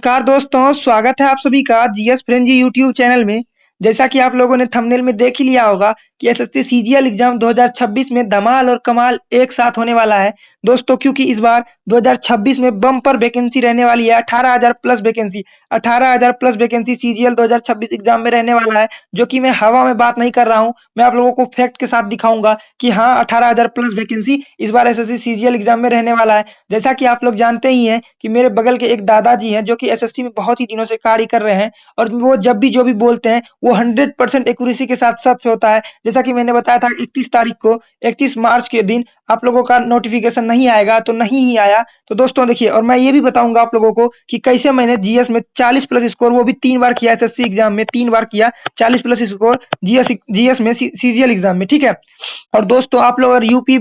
नमस्कार दोस्तों, स्वागत है आप सभी का जीएस फ्रेंजी यूट्यूब चैनल में। जैसा कि आप लोगों ने थंबनेल में देख ही लिया होगा कि एसएससी सीजीएल एग्जाम 2026 में धमाल और कमाल एक साथ होने वाला है दोस्तों, क्योंकि इस बार 2026 में बम्पर वैकेंसी रहने वाली है। 18,000 plus vacancy 18,000 plus vacancy CGL 2026 exam में रहने वाला है, जो कि मैं हवा में बात नहीं कर रहा हूं। मैं आप लोगों को फैक्ट के साथ दिखाऊंगा कि हाँ, 18,000 प्लस वैकेंसी इस बार एसएससी सीजीएल एग्जाम में रहने वाला है। जैसा कि आप लोग जानते ही हैं कि मेरे बगल के एक दादाजी हैं जो कि एसएससी में बहुत ही दिनों से कार्य कर रहे हैं, और वो जब भी जो भी बोलते हैं वो 100% एक्यूरेसी के साथ सच होता है। जैसा कि मैंने बताया था 31 तारीख को, 31 मार्च के दिन आप लोगों का नोटिफिकेशन नहीं आएगा तो नहीं ही आया। तो दोस्तों देखिए, और मैं ये भी बताऊंगा आप लोगों को कि कैसे मैंने जीएस में 40 प्लस स्कोर, वो भी 3 बार किया, एसएससी एग्जाम में 3 बार किया 40 प्लस स्कोर जीएस में सीजीएल एग्जाम में, ठीक है। और दोस्तों आप लोग अगर यूपी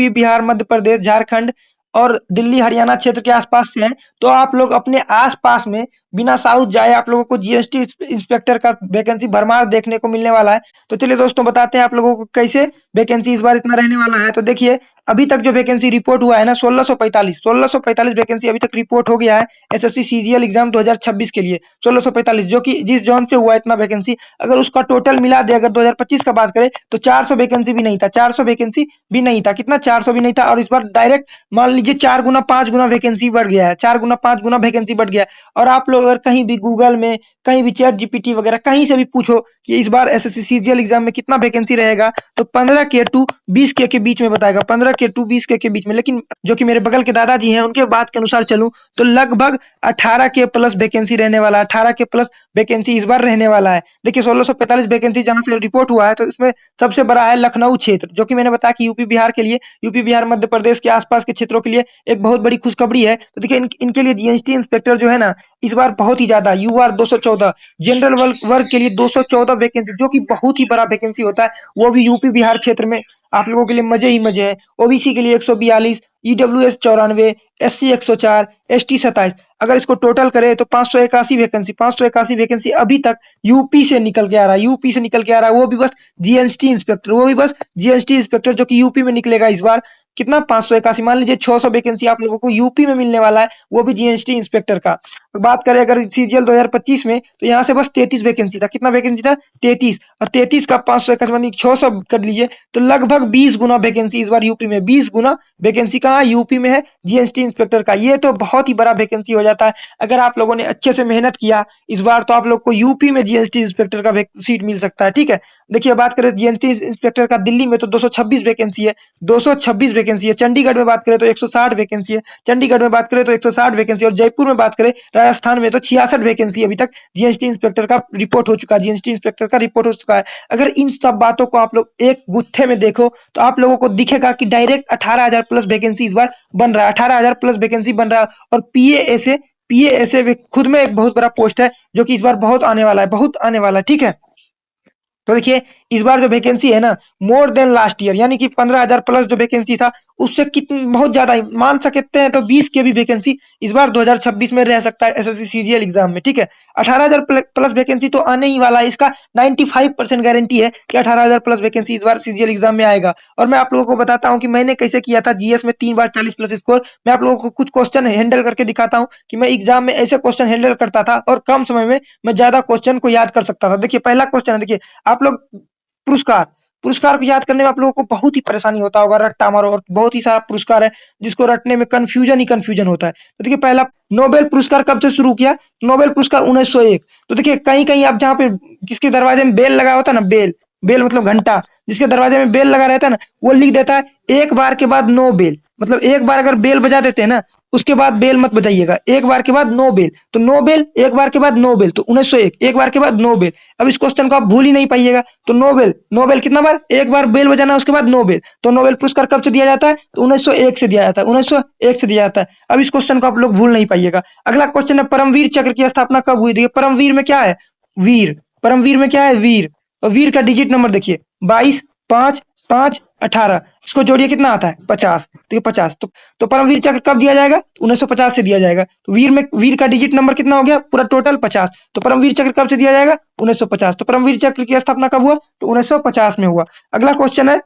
बिहार मध्य प्रदेश झारखंड और दिल्ली हरियाणा क्षेत्र के आसपास से हैं, तो आप लोग अपने आसपास में बिना साउथ जाए आप लोगों को जीएसटी इंस्पेक्टर का वैकेंसी भरमार देखने को मिलने वाला है। तो चलिए दोस्तों, बताते हैं आप लोगों को कैसे वैकेंसी इस बार इतना रहने वाला है। तो देखिए, अभी तक जो वैकेंसी रिपोर्ट हुआ है ना, 1645 वैकेंसी अभी तक रिपोर्ट हो गया है एसएससी सीजीएल एग्जाम 2026 के लिए। 1645, जो कि जिस जोन से हुआ इतना वैकेंसी, अगर उसका टोटल मिला दे, अगर 2025 का बात करें तो 400 वैकेंसी भी नहीं था, 400 वैकेंसी भी नहीं था, कितना 400 भी नहीं था। और इस बार डायरेक्ट मान लीजिए 4 गुना 5 गुना वैकेंसी बढ़ गया है, 4 गुना 5 गुना वैकेंसी बढ़ गया है। और आप लोग अगर कहीं भी गूगल में, कहीं भी चैट जीपीटी वगैरह कहीं से भी पूछो कि इस बार एसएससी सीजीएल एग्जाम में कितना वैकेंसी रहेगा, तो 15 के टू 20 के बीच में बताएगा, 15 के टू 20 के बीच में। लेकिन जो कि मेरे बगल के दादाजी हैं, उनके बात के अनुसार चलूं तो लगभग 18 के प्लस वैकेंसी रहने वाला है, 18 के प्लस वैकेंसी इस बार रहने वाला है। देखिए, 1645 वैकेंसी जहां से रिपोर्ट हुआ है, तो इसमें सबसे बड़ा है लखनऊ क्षेत्र, जो कि मैंने बताया कि यूपी बिहार के लिए, यूपी बिहार मध्य प्रदेश के आसपास के क्षेत्रों के लिए एक बहुत बड़ी खुशखबरी है। तो देखिए, इनके लिए जीएसटी इंस्पेक्टर जो है ना, इस बार बहुत ही ज्यादा यूआर 214 जनरल वर्ग के लिए 214 वैकेंसी, जो कि बहुत ही बड़ा वैकेंसी होता है, वो भी यूपी बिहार क्षेत्र में आप लोगों के लिए मजे ही मजे हैं। ओबीसी के लिए 142, ईडब्ल्यूएस 94, एससी 104, एसटी 27। अगर इसको टोटल करें तो 581 वैकेंसी अभी तक यूपी से निकल के आ रहा है, यूपी से निकल के आ रहा है, वो भी बस जीएसटी इंस्पेक्टर, वो भी बस जीएसटी इंस्पेक्टर, जो कि यूपी में निकलेगा इस बार। कितना 581, मान लीजिए 600 वैकेंसी आप लोगों को यूपी में मिलने वाला है, वो भी जीएसटी इंस्पेक्टर का। बात करें अगर सीजीएल 2025 में, तो यहाँ से बस 33 वैकेंसी था, कितना वैकेंसी था 33, और 33 का 581 600 कर लीजिए, तो लगभग 20 गुना वैकेंसी इस बार यूपी में, 20 गुना वैकेंसी कहाँ यूपी में है जीएसटी इंस्पेक्टर का। ये तो बहुत ही बड़ा वैकेंसी हो जाता है। अगर आप लोगों ने अच्छे से मेहनत किया इस बार, तो आप लोग को यूपी में जीएसटी इंस्पेक्टर का सीट मिल सकता है, ठीक है। देखिए, बात करें जीएसटी इंस्पेक्टर का दिल्ली में, तो 226 वैकेंसी है, 226 वैकेंसी है। चंडीगढ़ में बात करें तो 160 वैकेंसी है, चंडीगढ़ में बात करें तो 160 वैकेंसी, और जयपुर में बात करें, राजस्थान में, तो 66 वैकेंसी अभी तक जीएसटी इंस्पेक्टर का रिपोर्ट हो चुका है, जीएसटी इंस्पेक्टर का रिपोर्ट हो चुका है। अगर इन सब बातों को आप लोग एक गुत्थे में देखो, तो आप लोगों को दिखेगा कि डायरेक्ट 18,000 प्लस वैकेंसी इस बार बन रहा है, 18,000 प्लस वैकेंसी बन रहा है। और पीएएसए खुद में एक बहुत बड़ा पोस्ट है, जो कि इस बार बहुत आने वाला है, बहुत आने वाला है, ठीक है। तो देखिए, इस बार जो वैकेंसी है ना, मोर देन लास्ट ईयर, यानी कि 15,000 प्लस जो वैकेंसी था, उससे कितनी बहुत ज्यादा मान सकते हैं, तो 20 के भी वैकेंसी इस बार 2026 में रह सकता है एसएससी सीजीएल एग्जाम में, ठीक है। 18,000 प्लस वैकेंसी तो आने ही वाला है, इसका 95% गारंटी है कि 18,000 प्लस वैकेंसी इस बार सीजीएल एग्जाम में आएगा। और मैं आप लोगों को बताता हूँ कि मैंने कैसे किया था जीएस में 3 बार 40 प्लस स्कोर। मैं आप लोगों को कुछ क्वेश्चन हैंडल करके दिखाता हूँ कि मैं एग्जाम में ऐसे क्वेश्चन हैंडल करता था, और कम समय में मैं ज्यादा क्वेश्चन को याद कर सकता था। देखिए, पहला क्वेश्चन है, देखिए आप लोग, पुरस्कार पुरस्कार को याद करने में आप लोगों को बहुत ही परेशानी होता होगा, रट्टा मारो, और बहुत ही सारा पुरस्कार है जिसको रटने में कंफ्यूजन ही कंफ्यूजन होता है। तो देखिए, पहला नोबेल पुरस्कार कब से शुरू किया, नोबेल पुरस्कार 1901। तो देखिए, कहीं कहीं आप जहाँ पे किसके दरवाजे में बेल लगा होता है ना, बेल बेल मतलब घंटा, जिसके दरवाजे में बेल लगा रहता है ना, वो लिख देता है एक बार के बाद नो बेल, मतलब एक बार अगर बेल बजा देते हैं ना, उसके बाद बेल मत बजाइएगा, एक बार के बाद नो बेल। तो नो बेल एक बार के बाद नो बेल, तो 1901 एक बार के बाद नो बेल। अब इस क्वेश्चन को आप भूल ही नहीं पाइएगा। तो नोबेल कितना बार, एक बार बेल बजाना, उसके बाद नोबेल। तो नोबेल पुरस्कार कब से दिया जाता है, तो 1901 से दिया जाता है, 1901 से दिया जाता है। अब इस क्वेश्चन को आप लोग भूल नहीं पाइएगा। अगला क्वेश्चन है, परमवीर चक्र की स्थापना कब हुई। देखिए, परमवीर में क्या है, वीर, परमवीर में क्या है, वीर। और वीर का डिजिट नंबर देखिए, 22, 5, 5, 18, इसको जोड़िए कितना आता है, 50। तो ये 50, तो परमवीर चक्र कब दिया जाएगा, 1950 से दिया जाएगा। तो वीर का डिजिट नंबर कितना हो गया, पूरा टोटल 50। तो परमवीर चक्र कब से दिया जाएगा, 1950। तो परमवीर चक्र की स्थापना कब हुआ, तो 1950 में हुआ। अगला क्वेश्चन है,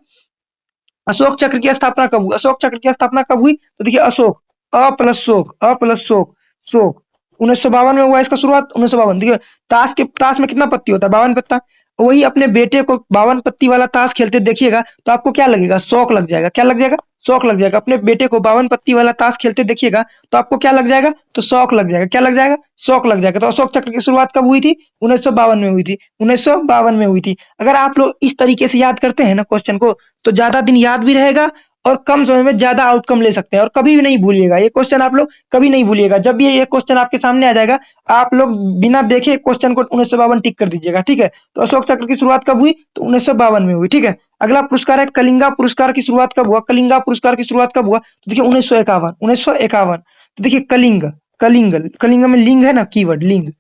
अशोक चक्र की स्थापना कब हुई, अशोक चक्र की स्थापना कब हुई। तो देखिए, अशोक, अ प्लस शोक, शोक, 1952 में हुआ इसका शुरुआत, 1952। देखिए ताश में कितना पत्ती होता है, 52 पत्ता। वही अपने बेटे को 52 पत्ती वाला ताश खेलते देखिएगा तो आपको क्या लगेगा, शौक लग जाएगा। क्या लग जाएगा, शौक लग जाएगा। अपने बेटे को 52 पत्ती वाला ताश खेलते देखिएगा तो आपको क्या लग जाएगा, तो शौक लग जाएगा। क्या लग जाएगा, शौक लग जाएगा। तो अशोक चक्र की शुरुआत कब हुई थी, 1952 में हुई थी, 1952 में हुई थी। अगर आप लोग इस तरीके से याद करते हैं ना क्वेश्चन को, तो ज्यादा दिन याद भी रहेगा और कम समय में ज्यादा आउटकम ले सकते हैं। और कभी भी नहीं भूलिएगा ये क्वेश्चन, आप लोग कभी नहीं भूलिएगा। जब भी ये क्वेश्चन आपके सामने आ जाएगा, आप लोग बिना देखे क्वेश्चन को 1952 टिक कर दीजिएगा, ठीक है। तो अशोक चक्र की शुरुआत कब हुई, तो 1952 में हुई, ठीक है। अगला पुरस्कार है कलिंगा पुरस्कार की शुरुआत कब हुआ, कलिंगा पुरस्कार की शुरुआत कब हुआ, तो देखिए 1951, 1951। तो देखिए कलिंग, कलिंग में लिंग है ना, कीवर्ड लिंग।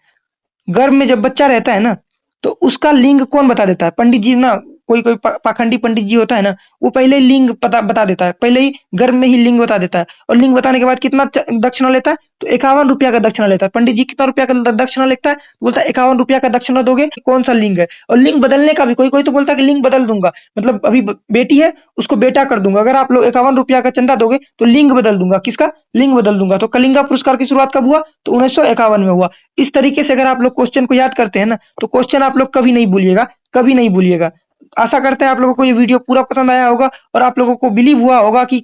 गर्भ में जब बच्चा रहता है ना, तो उसका लिंग कौन बता देता है, पंडित जी ना। कोई कोई पाखंडी पंडित जी होता है ना, वो पहले ही लिंग बता देता है, पहले ही गर्भ में ही लिंग बता देता है। और लिंग बताने के बाद कितना दक्षिणा लेता है, तो 51 रुपया का दक्षिणा लेता है। पंडित जी कितना रुपया का दक्षिणा लेता है, बोलता है 51 रुपया का दक्षिणा दोगे, कौन सा लिंग है। और लिंग बदलने का भी कोई कोई तो बोलता है कि लिंग बदल दूंगा, मतलब अभी बेटी है उसको बेटा कर दूंगा। अगर आप लोग 51 रुपया का चंदा दोगे तो लिंग बदल दूंगा, किसका, लिंग बदल दूंगा। तो कलिंगा पुरस्कार की शुरुआत कब हुआ, तो 1951 में हुआ। इस तरीके से अगर आप लोग क्वेश्चन को याद करते हैं ना, तो क्वेश्चन आप लोग कभी नहीं भूलिएगा, कभी नहीं भूलिएगा। आशा करते हैं आप लोगों को ये वीडियो पूरा पसंद आया होगा और आप लोगों को बिलीव हुआ होगा कि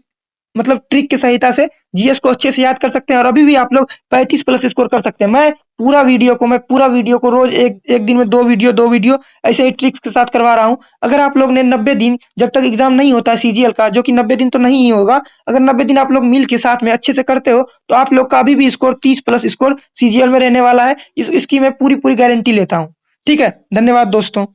मतलब ट्रिक की सहायता से जीएस को अच्छे से याद कर सकते हैं और अभी भी आप लोग 35 प्लस स्कोर कर सकते हैं। मैं पूरा वीडियो को रोज एक दिन में दो वीडियो ऐसे ही ट्रिक्स के साथ करवा रहा हूं। अगर आप लोग ने 90 दिन, जब तक एग्जाम नहीं होता है सीजीएल का, जो कि 90 दिन तो नहीं ही होगा, अगर 90 दिन आप लोग मिल के साथ में अच्छे से करते हो तो आप लोग का अभी भी स्कोर 30 प्लस स्कोर सीजीएल में रहने वाला है। इसकी मैं पूरी गारंटी लेता हूँ। ठीक है, धन्यवाद दोस्तों।